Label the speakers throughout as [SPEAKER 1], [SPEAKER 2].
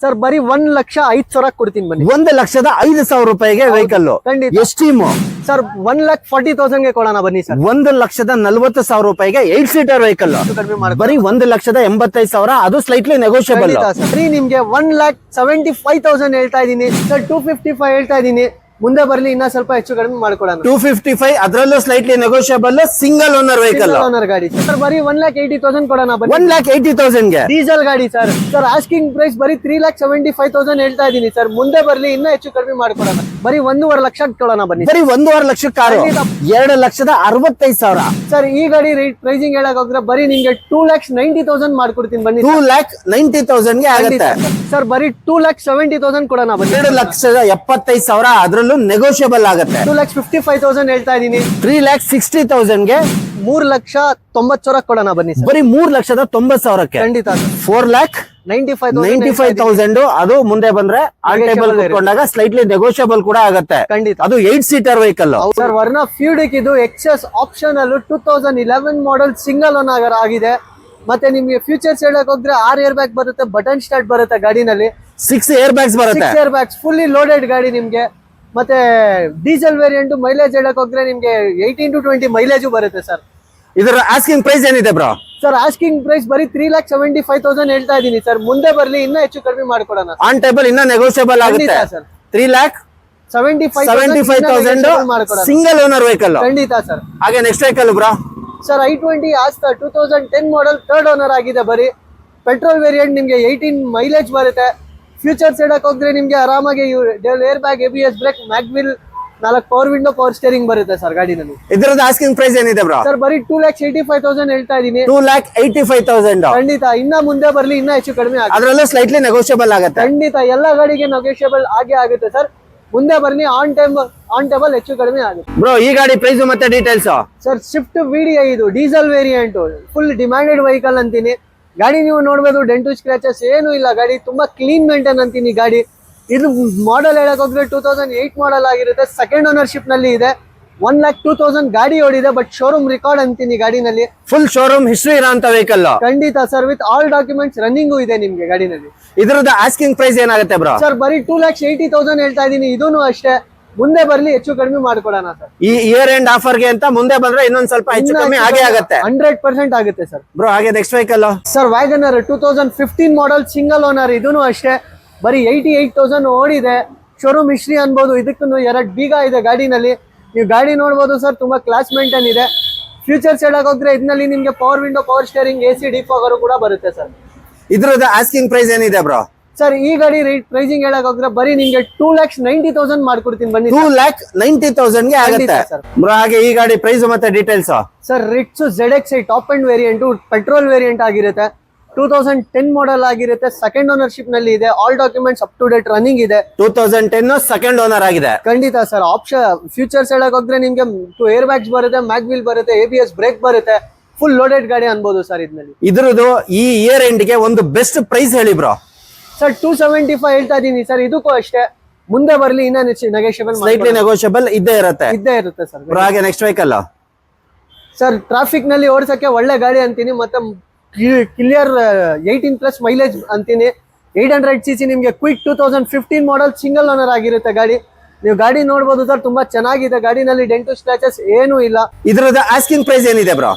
[SPEAKER 1] Sir ಬರೀ 1,05,000 ಕೊಡ್ತೀನಿ ಬನ್ನಿ.
[SPEAKER 2] 1,05,000 ರೂಪಾಯಿಗೆ ವೆಹಿಕಲ್ ಎಸ್ಟೀಮ್
[SPEAKER 1] ಸರ್ 1,40,000 ಗೆ ಕೊಡೋಣ ಬನ್ನಿ ಸರ್.
[SPEAKER 2] 1,40,000 ರೂಪಾಯಿಗೆ 8 ಸೀಟರ್ ವೆಹಿಕಲ್ ಬರೀ 1,85,000 ಅದು ಸ್ಲೈಟ್ಲಿ ನೆಗೋಷಿಯಬಲ್.
[SPEAKER 1] ಸರಿ ನಿಮ್ಗೆ 1,75,000 ಹೇಳ್ತಾ ಇದೀನಿ ಸರ್. 255 ಹೇಳ್ತಾ ಇದೀನಿ. ಮುಂದೆ ಬರ್ಲಿ ಇನ್ನ ಸ್ವಲ್ಪ ಹೆಚ್ಚು ಕಡಿಮೆ ಮಾಡ್ಕೊಡೋಣ.
[SPEAKER 2] 255 ಅದರಲ್ಲೂ slightly negotiable single owner vehicle.
[SPEAKER 1] Owner ಗಾಡಿ ಸರ್ ಬರೀ 1,80,000 ಕೊಡೋಣ.
[SPEAKER 2] 1,80,000 ಗೆ
[SPEAKER 1] ಡೀಸೆಲ್ ಗಾಡಿ ಸರ್. ಸರ್ ಆಸ್ಕಿಂಗ್ ಪ್ರೈಸ್ ಬರೀ 3,75,000 ಹೇಳ್ತಾ ಇದೀನಿ ಸರ್. ಮುಂದೆ ಬರ್ಲಿ ಇನ್ನ ಹೆಚ್ಚು ಕಡಿಮೆ ಮಾಡ್ಕೊಡೋಣ. ಬರೀ 1.5 ಲಕ್ಷ ಕೊಡೋಣ ಬನ್ನಿ.
[SPEAKER 2] ಬರೀ 1.5 ಲಕ್ಷ ಕಾರು 2,65,000
[SPEAKER 1] ಸರ್. ಈ ಗಾಡಿ ರೇಟ್ ಪ್ರೈಸಿಂಗ್ ಹೇಳಕ್ ಹೋದ್ರೆ ಬರೀ ನಿಮ್ಗೆ 2,90,000 ಮಾಡ್ಕೊಡ್ತೀನಿ ಬನ್ನಿ.
[SPEAKER 2] 2,90,000 ಗೆ ಆಗುತ್ತೆ
[SPEAKER 1] ಸರ್. ಬರೀ 2,70,000 ಕೊಡೋಣ ಬನ್ನಿ.
[SPEAKER 2] 2,75,000 ಅದ್ರಲ್ಲೂ ನೆಗೋಷಿಯಬಲ್ ಆಗುತ್ತೆ.
[SPEAKER 1] 2,55,000 ಹೇಳ್ತಾ ಇದೀನಿ.
[SPEAKER 2] 3,60,000 ಗೆ
[SPEAKER 1] 3,90,000 ಕೊಡೋಣ ಬನ್ನಿ.
[SPEAKER 2] ಬರೀ 3,90,000
[SPEAKER 1] ಖಂಡಿತ
[SPEAKER 2] 4,95,000 ಅದು ಮುಂದೆ ಬಂದ್ರೆ ಆನ್ ಟೇಬಲ್ ಕುತ್ಕೊಂಡಾಗ ಸ್ಲೈಟ್ಲಿ ನೆಗೋಷಿಯಬಲ್ ಕೂಡ ಆಗುತ್ತೆ.
[SPEAKER 1] ಖಂಡಿತ
[SPEAKER 2] ಅದು 8 seater vehicle
[SPEAKER 1] sir. Verna fluidic ಇದು SX option 2011 model single owner ಆಗಿದೆ. ಮತ್ತೆ ನಿಮ್ಗೆ ಫ್ಯೂಚರ್ಸ್ ಹೇಳಕ್ ಹೋದ್ರೆ 6 ಏರ್ ಬ್ಯಾಗ್ ಬರುತ್ತೆ, ಬಟನ್ ಸ್ಟಾರ್ಟ್ ಬರುತ್ತೆ ಗಾಡಿನಲ್ಲಿ,
[SPEAKER 2] 6 ಏರ್ ಬ್ಯಾಗ್ಸ್ ಬರುತ್ತೆ.
[SPEAKER 1] 6 ಏರ್ ಬ್ಯಾಗ್ಸ್ ಫುಲ್ಲಿ ಲೋಡೆಡ್ ಗಾಡಿ ನಿಮ್ಗೆ. ಮತ್ತೆ ಡೀಸೆಲ್ ವೇರಿಯಂಟ್ ಮೈಲೇಜ್ ಹೇಳಕ್ ಹೋದ್ರೆ ನಿಮ್ಗೆ 18 to 20 ಮೈಲೇಜ್ ಬರುತ್ತೆ ಸರ್.
[SPEAKER 2] ಇದರ ಆಸ್ಕಿಂಗ್ ಪ್ರೈಸ್ ಏನಿದೆ ಬ್ರೋ?
[SPEAKER 1] ಸರ್ ಆಸ್ಕಿಂಗ್ ಪ್ರೈಸ್ ಬರೀ 3,75,000 ಹೇಳ್ತಾ ಇದೀನಿ ಸರ್. ಮುಂದೆ ಬರ್ಲಿ ಇನ್ನ ಹೆಚ್ಚು ಕಡಿಮೆ ಮಾಡ್ಕೊಡೋಣ.
[SPEAKER 2] ಆನ್ ಟೇಬಲ್ ಇನ್ನ ನೆಗೋಷಿಯಬಲ್ ಆಗುತ್ತೆ
[SPEAKER 1] ಸರ್.
[SPEAKER 2] 3,75,000 single owner vehicle.
[SPEAKER 1] ಖಂಡಿತ ಸರ್.
[SPEAKER 2] ಹಾಗೆ next vehicle bro
[SPEAKER 1] sir I20 ಆಸ್ತಾ 2010 ಮಾಡೆಲ್ 3rd ಓನರ್ ಆಗಿದೆ. ಬರೀ ಪೆಟ್ರೋಲ್ ವೇರಿಯಂಟ್ ನಿಮ್ಗೆ 18 ಮೈಲೇಜ್ ಬರುತ್ತೆ. ಫ್ಯೂಚರ್ಸ್ ಹೇಳಕ್ ಹೋದ್ರೆ ನಿಮ್ಗೆ ಆರಾಮಾಗಿ air bag, ABS brake, mag wheel, 4 power window, power steering ಬರುತ್ತೆ ಸರ್ ಗಾಡಿನಲ್ಲಿ.
[SPEAKER 2] ಇದರದ ಆಸ್ಕಿಂಗ್ ಪ್ರೈಸ್ ಏನಿದೆ ಬ್ರೋ?
[SPEAKER 1] ಸರ್ ಬರೀ 2,85,000 ಹೇಳ್ತಾ ಇದೀನಿ.
[SPEAKER 2] 2,85,000
[SPEAKER 1] ಖಂಡಿತ ಇನ್ನ ಮುಂದೆ ಬರ್ಲಿ ಇನ್ನ ಹೆಚ್ಚು ಕಡಿಮೆ ಆಗುತ್ತೆ.
[SPEAKER 2] ಅದರಲ್ಲೂ ಸ್ಲೈಟ್ಲಿ ನೆಗೋಷಿಯಬಲ್ ಆಗುತ್ತೆ.
[SPEAKER 1] ಖಂಡಿತ ಎಲ್ಲಾ ಗಾಡಿಗೆ ನೆಗೋಷಿಯಬಲ್ ಆಗೇ ಆಗುತ್ತೆ ಸರ್. ಮುಂದೆ ಬರ್ಲಿ ಆನ್ ಟೇಬಲ್ ಹೆಚ್ಚು ಕಡಿಮೆ ಆಗುತ್ತೆ.
[SPEAKER 2] ಬ್ರೋ ಈ ಗಾಡಿ ಪ್ರೈಸ್ ಮತ್ತೆ ಡೀಟೇಲ್ಸ್?
[SPEAKER 1] ಸರ್ ಸ್ವಿಫ್ಟ್ VDI ಇದು diesel variant full demanded vehicle ಅಂತೀನಿ. ಗಾಡಿ ನೀವು ನೋಡ್ಬೋದು, ಡೆಂಟು ಸ್ಕ್ರಾಚಸ್ ಏನು ಇಲ್ಲ. ಗಾಡಿ ತುಂಬಾ ಕ್ಲೀನ್ ಮೇಂಟೈನ್ ಅಂತೀನಿ ಗಾಡಿ. ಇದು ಮಾಡೆಲ್ ಹೇಳಕ್ ಹೋದ್ರೆ 2008 ಮಾಡೆಲ್ ಆಗಿರುತ್ತೆ. ಸೆಕೆಂಡ್ ಓನರ್ಶಿಪ್ ನಲ್ಲಿ ಇದೆ. 1,02,000 ಗಾಡಿ ಓಡಿದೆ. ಬಟ್ ಶೋರೂಮ್ ರೆಕಾರ್ಡ್ ಅಂತೀನಿ ಗಾಡಿನಲ್ಲಿ.
[SPEAKER 2] ಫುಲ್ ಶೋರೂಮ್ ಹಿಸ್ಟ್ರಿ ಇರೋಂತ ವೆಹಿಕಲ್.
[SPEAKER 1] ಖಂಡಿತ sir. With all documents running ಇದೆ ನಿಮ್ಗೆ ಗಾಡಿನಲ್ಲಿ.
[SPEAKER 2] ಇದರದ ಆಸ್ಕಿಂಗ್ ಪ್ರೈಸ್ ಏನಾಗುತ್ತೆ ಬ್ರೋ?
[SPEAKER 1] ಸರ್ ಬರೀ 2,80,000 ಹೇಳ್ತಾ ಇದೀನಿ. ಇದೂನು ಅಷ್ಟೇ. ಮುಂದೆ ಬರ್ಲಿ ಹೆಚ್ಚು ಕಡಿಮೆ ಮಾಡ್ಕೊಡೋಣ ಸರ್.
[SPEAKER 2] ಈ ಇಯರ್ ಎಂಡ್ ಆಫರ್ ಗೆ ಅಂತ ಮುಂದೆ ಬಂದ್ರೆ ಇನ್ನೊಂದ್ ಸ್ವಲ್ಪ ಹೆಚ್ಚು ಕಮ್ಮಿ ಆಗೇ ಆಗುತ್ತೆ.
[SPEAKER 1] 100% ಆಗುತ್ತೆ ಸರ್.
[SPEAKER 2] ಬ್ರೋ ಹಾಗೆ next vehicle
[SPEAKER 1] sir WagonR 2015 model single owner. ಇದೂನು ಅಷ್ಟೇ. ಬರೀ 88,000 ಓಡಿದೆ. ಶೋರೂಮ್ ಹಿಸ್ಟ್ರಿ ಅನ್ಬೋದು. ಇದಕ್ಕೂ 2 ಬೀಗ ಇದೆ ಗಾಡಿನಲ್ಲಿ. ನೀವು ಗಾಡಿ ನೋಡ್ಬೋದು ಸರ್. ತುಂಬಾ ಕ್ಲಾಸ್ ಮೇಂಟೈನ್ ಇದೆ. ಫ್ಯೂಚರ್ಸ್ ಹೇಳಕ್ ಹೋದ್ರೆ ಇದರಲ್ಲಿ ನಿಮ್ಗೆ power window, power steering, AC defogger ಕೂಡ ಬರುತ್ತೆ ಸರ್.
[SPEAKER 2] ಇದರದ ಆಸ್ಕಿಂಗ್ ಪ್ರೈಸ್ ಏನಿದೆ ಬ್ರೋ?
[SPEAKER 1] ಸರ್ ಈ ಗಾಡಿ ರೇಟ್ ಪ್ರೈಸಿಂಗ್ ಹೇಳಕ್ ಹೋದ್ರೆ ಬರೀ ನಿಮ್ಗೆ 2,90,000 ಮಾಡ್ಕೊಡ್ತೀನಿ ಬನ್ನಿ.
[SPEAKER 2] 2,90,000 ಗೆ ಆಗುತ್ತೆ ಬ್ರೋ. ಹಾಗೆ ಈ ಗಾಡಿ ಪ್ರೈಸ್ ಮತ್ತೆ details?
[SPEAKER 1] Sir Ritz ZXi top and variant petrol variant ಆಗಿರುತ್ತೆ. 2010 ಮಾಡೆಲ್ ಆಗಿರುತ್ತೆ. ಸೆಕೆಂಡ್ ಓನರ್ಶಿಪ್ ನಲ್ಲಿ ಇದೆ. All documents up to date running ಇದೆ.
[SPEAKER 2] 2010 ಸೆಕೆಂಡ್ ಓನರ್ ಆಗಿದೆ.
[SPEAKER 1] ಖಂಡಿತ ಸರ್. ಆಪ್ಷನ್ ಫ್ಯೂಚರ್ಸ್ ಹೇಳಕ್ ಹೋದ್ರೆ ನಿಮ್ಗೆ 2 ಏರ್ ಬ್ಯಾಗ್ಸ್ ಬರುತ್ತೆ, ಮ್ಯಾಗ್ವಿಲ್ ಬರುತ್ತೆ, ABS ಬ್ರೇಕ್ ಬರುತ್ತೆ. ಫುಲ್ ಲೋಡೆಡ್ ಗಾಡಿ ಅನ್ಬೋದು ಸರ್ ಇದ್ರಲ್ಲಿ. ಇದ್ರದ್ದು
[SPEAKER 2] ಈ ಇಯರ್ ಎಂಡ್ ಗೆ ಒಂದು ಬೆಸ್ಟ್ ಪ್ರೈಸ್ ಹೇಳಿ ಬ್ರೋ?
[SPEAKER 1] ಸರ್ 275 ಹೇಳ್ತಾ ಇದೀನಿ ಸರ್. ಇದಕ್ಕೂ ಅಷ್ಟೇ. ಮುಂದೆ ಬರ್ಲಿ ಇನ್ನ ನೆಗೋಷಿಯಬಲ್,
[SPEAKER 2] ಸ್ಲೈಟ್ಲಿ ನೆಗೋಷಿಯಬಲ್ ಇದ್ದೇ ಇರುತ್ತೆ
[SPEAKER 1] ಸರ್.
[SPEAKER 2] ಹಾಗೆ ನೆಕ್ಸ್ಟ್ ವೆಹಿಕಲ್
[SPEAKER 1] ಸರ್ ಟ್ರಾಫಿಕ್ ನಲ್ಲಿ ಓಡಿಸಕ್ಕೆ ಒಳ್ಳೆ ಗಾಡಿ ಅಂತೀನಿ. ಮತ್ತೆ ಕ್ಲಿಯರ್ 18+ ಮೈಲೇಜ್ ಅಂತೀನಿ. 800cc ನಿಮ್ಗೆ ಕ್ವಿಕ್ 2015 ಮಾಡೆಲ್ ಸಿಂಗಲ್ ಓನರ್ ಆಗಿರುತ್ತೆ ಗಾಡಿ. ನೀವು ಗಾಡಿ ನೋಡ್ಬೋದು ಸರ್. ತುಂಬಾ ಚೆನ್ನಾಗಿದೆ. ಗಾಡಿನಲ್ಲಿ ಡೆಂಟು ಸ್ಕ್ರಾಚಸ್ ಏನೂ ಇಲ್ಲ.
[SPEAKER 2] ಇದರದ ಆಸ್ಕಿಂಗ್ ಪ್ರೈಸ್ ಏನಿದೆ ಬ್ರೋ?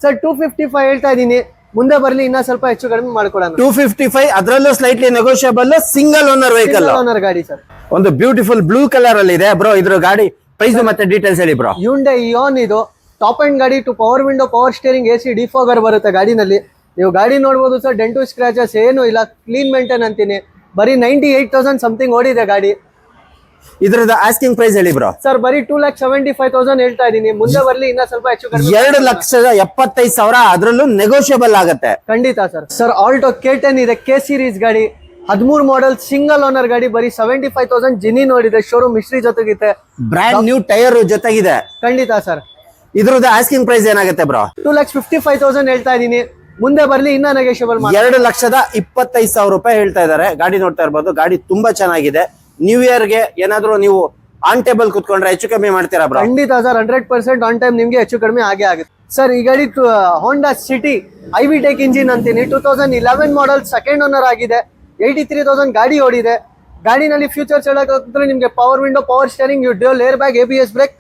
[SPEAKER 1] ಸರ್ 255 ಹೇಳ್ತಾ ಇದೀನಿ. ಮುಂದೆ ಬರ್ಲಿ ಇನ್ನ ಸ್ವಲ್ಪ ಹೆಚ್ಚು ಕಡಿಮೆ ಮಾಡ್ಕೊಡೋಣ.
[SPEAKER 2] 255 ಅದರಲ್ಲೂ slightly negotiable single owner vehicle.
[SPEAKER 1] Owner ಗಾಡಿ ಸರ್.
[SPEAKER 2] ಒಂದು ಬ್ಯೂಟಿಫುಲ್ ಬ್ಲೂ ಕಲರ್ ಅಲ್ಲಿ ಇದೆ ಬ್ರೋ. ಇದ್ರ ಗಾಡಿ ಪ್ರೈಸ್ ಮತ್ತೆ ಡೀಟೇಲ್ಸ್ ಹೇಳಿ ಬ್ರೋ?
[SPEAKER 1] Hyundai Ion ಇದು ಟಾಪ್ ಅಂಡ್ ಗಾಡಿ. 2 power window, power steering, AC defogger ಬರುತ್ತೆ ಗಾಡಿನಲ್ಲಿ. ನೀವು ಗಾಡಿ ನೋಡ್ಬೋದು ಸರ್. ಡೆಂಟು ಸ್ಕ್ರಾಚಸ್ ಏನು ಇಲ್ಲ. ಕ್ಲೀನ್ ಮೇಂಟೈನ್ ಅಂತೀನಿ. ಬರೀ 98,000 ಸಮಥಿಂಗ್ ಓಡಿದೆ ಗಾಡಿ.
[SPEAKER 2] ಇದರದ ಆಸ್ಕಿಂಗ್ ಪ್ರೈಸ್ ಹೇಳಿ ಬ್ರೋ?
[SPEAKER 1] ಸರ್ ಬರೀ 2,75,000 ಹೇಳ್ತಾ ಇದೀನಿ. ಮುಂದೆ ಬರ್ಲಿ ಇನ್ನ ಸ್ವಲ್ಪ ಹೆಚ್ಚು ಕಡಿಮೆ.
[SPEAKER 2] 2,75,000 ಅದರಲ್ಲೂ ನೆಗೋಷಿಯಬಲ್ ಆಗುತ್ತೆ.
[SPEAKER 1] ಖಂಡಿತ ಸರ್. ಸರ್ ಆಲ್ಟೋ K10 ಇದೆ. K ಸೀರೀಸ್ ಗಾಡಿ 13 ಮಾಡೆಲ್ ಸಿಂಗಲ್ ಓನರ್ ಗಾಡಿ. ಬರೀ 75,000 ಜಿನಿ ನೋಡಿದೆ. ಶೋರೂಮ್ ಹಿಸ್ಟ್ರಿ ಜೊತೆಗಿದೆ.
[SPEAKER 2] ಬ್ರ್ಯಾಂಡ್ ನ್ಯೂ ಟೈರ್ ಜೊತೆಗಿದೆ.
[SPEAKER 1] ಖಂಡಿತ ಸರ್.
[SPEAKER 2] ಇದರದ ಆಸ್ಕಿಂಗ್ ಪ್ರೈಸ್ ಏನಾಗುತ್ತೆ ಬ್ರೋ?
[SPEAKER 1] 2,55,000 ಹೇಳ್ತಾ ಇದೀನಿ. ಮುಂದೆ ಬರ್ಲಿ ಇನ್ನ ನೆಗೋಷಿಯಬಲ್.
[SPEAKER 2] 2,25,000 ರೂಪಾಯಿ ಹೇಳ್ತಾ ಇದಾರೆ. ಗಾಡಿ ನೋಡ್ತಾ ಇರ್ಬೋದು. ಗಾಡಿ ತುಂಬಾ ಚೆನ್ನಾಗಿದೆ. ನ್ಯೂ ಇಯರ್ ಗೆ ಏನಾದ್ರು ನೀವು ಆನ್ ಟೇಬಲ್ ಕುತ್ಕೊಂಡ್ರೆ ಹೆಚ್ಚು ಕಮ್ಮಿ ಮಾಡ್ತೀರಾ ಬ್ರೋ?
[SPEAKER 1] ಖಂಡಿತ ಸರ್. 100% ಆನ್ ಟೈಮ್ ನಿಮ್ಗೆ ಹೆಚ್ಚು ಕಡಿಮೆ ಆಗೇ ಆಗುತ್ತೆ ಸರ್. ಈ ಗಾಡಿ Honda City IV Tech engine ಅಂತೀನಿ. 2011 ಮಾಡೆಲ್ ಸೆಕೆಂಡ್ ಓನರ್ ಆಗಿದೆ. 83,000 ಗಾಡಿ ಓಡಿದೆ. ಗಾಡಿನಲ್ಲಿ ಫ್ಯೂಚರ್ಸ್ ಹೇಳೋಕೆ ನಿಮಗೆ power window, power steering, dual air bag, ABS brake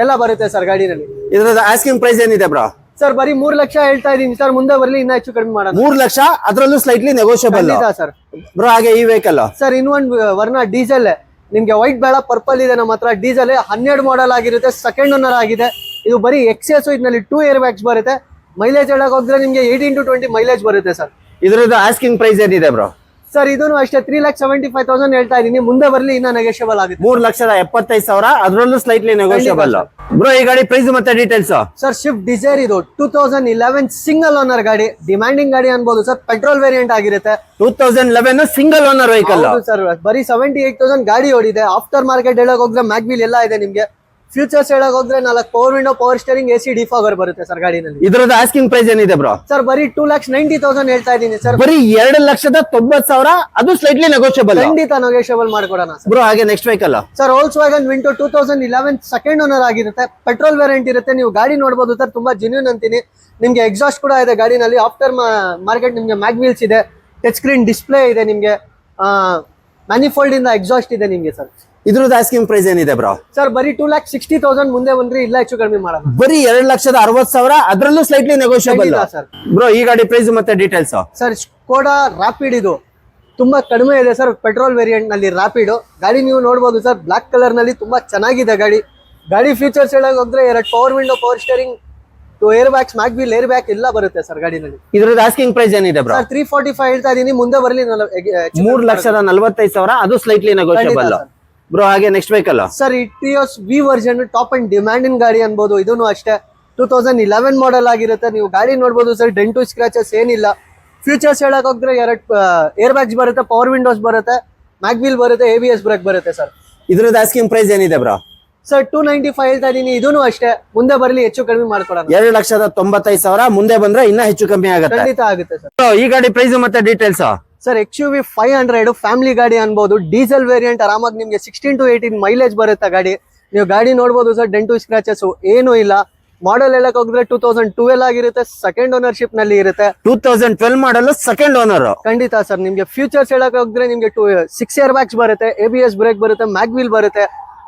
[SPEAKER 1] ಎಲ್ಲ ಬರುತ್ತೆ ಸರ್ ಗಾಡಿನಲ್ಲಿ.
[SPEAKER 2] ಇದ್ರದ್ದು ಆಸ್ಕಿಂಗ್ ಪ್ರೈಸ್ ಏನಿದೆ ಬ್ರೋ?
[SPEAKER 1] ಸರ್ ಬರೀ 3 ಲಕ್ಷ ಹೇಳ್ತಾ ಇದೀನಿ ಸರ್, ಮುಂದೆ ಬರಲಿ ಇನ್ನ ಹೆಚ್ಚು ಕಡಿಮೆ ಮಾಡೋಣ.
[SPEAKER 2] 3 ಲಕ್ಷ, ಅದರಲ್ಲೂ ಸ್ಲೈಟ್ಲಿ ನೆಗೋಷಿಯಬಲ್
[SPEAKER 1] ಸರ್.
[SPEAKER 2] ಬ್ರೋ ಹಾಗೆ ಈ ವೆಹಿಕಲ್
[SPEAKER 1] ಸರ್ ಇನ್ನೊಂದು ವರ್ಣ ಡೀಸೆಲ್, ನಿಮ್ಗೆ ವೈಟ್ ಬೇಡ ಪರ್ಪಲ್ ಇದೆ ನಮ್ಮ ಹತ್ರ. ಡೀಸೆಲ್ 12 ಮಾಡಲ್ ಆಗಿರುತ್ತೆ, ಸೆಕೆಂಡ್ ಓನರ್ ಆಗಿದೆ. ಇದು ಬರೀ ಎಕ್ಸೆಸ್, ಇದರಲ್ಲಿ 2 ಏರ್ ಬ್ಯಾಗ್ಸ್ ಬರುತ್ತೆ. ಮೈಲೇಜ್ ಹೇಳಕ್ ಹೋದ್ರೆ ನಿಮ್ಗೆ 18 to 20 ಮೈಲೇಜ್ ಬರುತ್ತೆ ಸರ್.
[SPEAKER 2] ಇದ್ರದ್ದು ಆಸ್ಕಿಂಗ್ ಪ್ರೈಸ್ ಏನಿದೆ ಬ್ರೋ?
[SPEAKER 1] ಸರ್ ಇದನ್ನು ಅಷ್ಟೇ 3,75,000 ಹೇಳ್ತಾ ಇದೀನಿ, ಮುಂದೆ ಬರ್ಲಿ ಇನ್ನ ನೆಗೋಷಿಯಬಲ್ ಆಗುತ್ತೆ.
[SPEAKER 2] 3,75,000, ಅದರಲ್ಲೂ ಸ್ಲೈಟ್ಲಿ ನೆಗೋಷಿಯಬಲ್. ಬ್ರೋ ಈ ಗಾಡಿ ಪ್ರೈಸ್ ಮತ್ತೆ ಡೀಟೇಲ್ಸ್?
[SPEAKER 1] ಸರ್ ಸ್ವಿಫ್ಟ್ ಡಿಸೈರ್ ಇದು 2011 ಸಿಂಗಲ್ ಓನರ್ ಗಾಡಿ, ಡಿಮ್ಯಾಂಡಿಂಗ್ ಗಾಡಿ ಅನ್ಬೋದು ಸರ್. ಪೆಟ್ರೋಲ್ ವೇರಿಯಂಟ್ ಆಗಿರುತ್ತೆ.
[SPEAKER 2] 2011 ಸಿಂಗಲ್ ಓನರ್ ವೆಹಿಕಲ್
[SPEAKER 1] ಸರ್. ಬರೀ 78,000 ಗಾಡಿ ಓಡಿದೆ. ಆಫ್ಟರ್ ಮಾರ್ಕೆಟ್ ಹೇಳಕ್ ಹೋದ್ರೆ ಮ್ಯಾಗ್ವಿಲ್ ಎಲ್ಲ ಇದೆ ನಿಮ್ಗೆ. ಫ್ಯೂಚರ್ಸ್ ಹೇಳಕ್ ಹೋದ್ರೆ 4 power window, power steering, AC defogger ಬರುತ್ತೆ ಸರ್ ಗಾಡಿನಲ್ಲಿ.
[SPEAKER 2] ಇದ್ರದ್ದು ಆಸ್ಕಿಂಗ್ ಪ್ರೈಸ್ ಏನಿದೆ ಬ್ರೋ?
[SPEAKER 1] ಸರ್ ಬರೀ 2,90,000 ಹೇಳ್ತಾ ಇದೀನಿ ಸರ್.
[SPEAKER 2] ಬರೀ 2,90,000, ಅದು ಸ್ಲೈಟ್ಲಿ ನೆಗೋಷಿಯಬಲ್.
[SPEAKER 1] ಖಂಡಿತ ನೆಗೋಷಿಯಬಲ್ ಮಾಡ್ಕೊಡೋಣ ಸರ್.
[SPEAKER 2] ಬ್ರೋ ಹಾಗೆ next vehicle
[SPEAKER 1] sir Volkswagen Vinto 2011 second owner ಆಗಿರುತ್ತೆ. ಪೆಟ್ರೋಲ್ ವೇರಿಯಂಟ್ ಇರುತ್ತೆ. ನೀವು ಗಾಡಿ ನೋಡಬಹುದು ಸರ್, ತುಂಬಾ ಜೆನ್ಯೂನ್ ಅಂತೀನಿ. ನಿಮ್ಗೆ ಎಕ್ಸಾಸ್ಟ್ ಕೂಡ ಇದೆ ಗಾಡಿನಲ್ಲಿ. ಆಫ್ಟರ್ ಮಾರ್ಕೆಟ್ ನಿಮ್ಗೆ ಮ್ಯಾಗ್ವೀಲ್ಸ್ ಇದೆ, ಟಚ್ ಸ್ಕ್ರೀನ್ ಡಿಸ್ಪ್ಲೇ ಇದೆ ನಿಮ್ಗೆ, ಮ್ಯಾನಿಫೋಲ್ಡ್ ಇಂದ ಎಕ್ಸಾಸ್ಟ್ ಇದೆ ನಿಮ್ಗೆ ಸರ್.
[SPEAKER 2] ಇದ್ರದ್ದು ಆಸ್ಕಿಂಗ್ ಪ್ರೈಸ್ ಏನಿದೆ ಬ್ರೋ?
[SPEAKER 1] ಸರ್ ಬರೀ 2,60,000 ಮುಂದೆ ಬಂದ್ರಿ ಇಲ್ಲ ಹೆಚ್ಚು ಕಡಿಮೆ ಮಾಡೋಣ.
[SPEAKER 2] ಬರೀ 2,60,000, ಅದರಲ್ಲೂ ಸ್ಲೈಟ್ಲಿ ನೆಗೋಷಿಯಬಲ್
[SPEAKER 1] ಸರ್.
[SPEAKER 2] ಬ್ರೋ ಈ ಗಾಡಿ ಪ್ರೈಸ್ ಮತ್ತೆ ಡೀಟೇಲ್ಸ್?
[SPEAKER 1] ಸರ್ ಸ್ಕೋಡಾ ರಾಪಿಡ್ ಇದು ತುಂಬಾ ಕಡಿಮೆ ಇದೆ ಸರ್. ಪೆಟ್ರೋಲ್ ವೇರಿಯಂಟ್ ನಲ್ಲಿ ರಾಪಿಡ್ ಗಾಡಿ ನೀವು ನೋಡಬಹುದು ಸರ್. ಬ್ಲಾಕ್ ಕಲರ್ ನಲ್ಲಿ ತುಂಬಾ ಚೆನ್ನಾಗಿದೆ ಗಾಡಿ. ಗಾಡಿ ಫೀಚರ್ಸ್ ಹೇಳಕ್ ಹೋದ್ರೆ 2 power window, power steering, 2 air bags, mag wheel air bag ಎಲ್ಲ ಬರುತ್ತೆ ಸರ್ ಗಾಡಿನಲ್ಲಿ.
[SPEAKER 2] ಇದ್ರದ್ದು ಆಸ್ಕಿಂಗ್ ಪ್ರೈಸ್ ಏನಿದೆ ಬ್ರೋ?
[SPEAKER 1] ಸರ್ 345 ಹೇಳ್ತಾ ಇದೀನಿ, ಮುಂದೆ ಬರಲಿ
[SPEAKER 2] 3,45,000, ಅದು ಸ್ಲೈಟ್ಲಿ ನೆಗೋಷಿಯಬಲ್. ಬ್ರೋ ಹಾಗೆ next vehicle?
[SPEAKER 1] Sir Etios V version top and demanding ಗಾಡಿ ಅನ್ಬೋದು. ಇದನ್ನು ಅಷ್ಟೇ 2011 ಮಾಡೆಲ್ ಆಗಿರುತ್ತೆ. ನೀವು ಗಾಡಿ ನೋಡಬಹುದು ಸರ್, ಡೆಂಟು ಸ್ಕ್ರಾಚಸ್ ಏನಿಲ್ಲ. ಫ್ಯೂಚರ್ಸ್ ಹೇಳಕ್ ಹೋದ್ರೆ 2 ಏರ್ ಬ್ಯಾಗ್ಸ್ ಬರುತ್ತೆ, ಪವರ್ ವಿಂಡೋಸ್ ಬರುತ್ತೆ, ಮ್ಯಾಗ್ವಿಲ್ ಬರುತ್ತೆ, ABS ಬ್ರೇಕ್ ಬರುತ್ತೆ ಸರ್.
[SPEAKER 2] ಇದ್ರದ್ದು ಆಸ್ಕಿಂಗ್ ಪ್ರೈಸ್ ಏನಿದೆ ಬ್ರೋ?
[SPEAKER 1] ಸರ್ 295 ಹೇಳ್ತಾ ಇದೀನಿ, ಇದನ್ನು ಅಷ್ಟೇ ಮುಂದೆ ಬರಲಿ ಹೆಚ್ಚು ಕಡಿಮೆ ಮಾಡ್ಕೊಡೋಣ.
[SPEAKER 2] 2,95,000, ಮುಂದೆ ಬಂದ್ರೆ ಇನ್ನ ಹೆಚ್ಚು ಕಮ್ಮಿ ಆಗುತ್ತೆ.
[SPEAKER 1] ಖಂಡಿತ ಆಗುತ್ತೆ ಸರ್.
[SPEAKER 2] ಈ ಗಾಡಿ ಪ್ರೈಸ್ ಮತ್ತೆ ಡೀಟೇಲ್ಸ್?
[SPEAKER 1] ಸರ್ XUV 500 ಫ್ಯಾಮಿಲಿ ಗಾಡಿ ಅನ್ಬೋದು. ಡೀಸೆಲ್ ವೇರಿಯಂಟ್, ಆರಾಮಾಗಿ ನಿಮ್ಗೆ 16 to 18 ಮೈಲೇಜ್ ಬರುತ್ತೆ ಗಾಡಿ. ನೀವು ಗಾಡಿ ನೋಡಬಹುದು ಸರ್, ಡೆಂಟು ಸ್ಕ್ರಾಚಸ್ ಏನು ಇಲ್ಲ. ಮಾಡೆಲ್ ಹೇಳಕ್ ಹೋದ್ರೆ 2012 ಆಗಿರುತ್ತೆ, ಸೆಕೆಂಡ್ ಓನರ್ಶಿಪ್ ನಲ್ಲಿ ಇರುತ್ತೆ.
[SPEAKER 2] 2012 ಮಾಡಲ್, ಸೆಕೆಂಡ್ ಓನರ್.
[SPEAKER 1] ಖಂಡಿತ ಸರ್. ನಿಮ್ಗೆ ಫ್ಯೂಚರ್ಸ್ ಹೇಳಕ್ ಹೋದ್ರೆ ನಿಮ್ಗೆ 6 ಏರ್ ಬ್ಯಾಗ್ಸ್ ಬರುತ್ತೆ, ABS ಬ್ರೇಕ್ ಬರುತ್ತೆ, ಮ್ಯಾಗ್ವಿಲ್ ಬರುತ್ತೆ,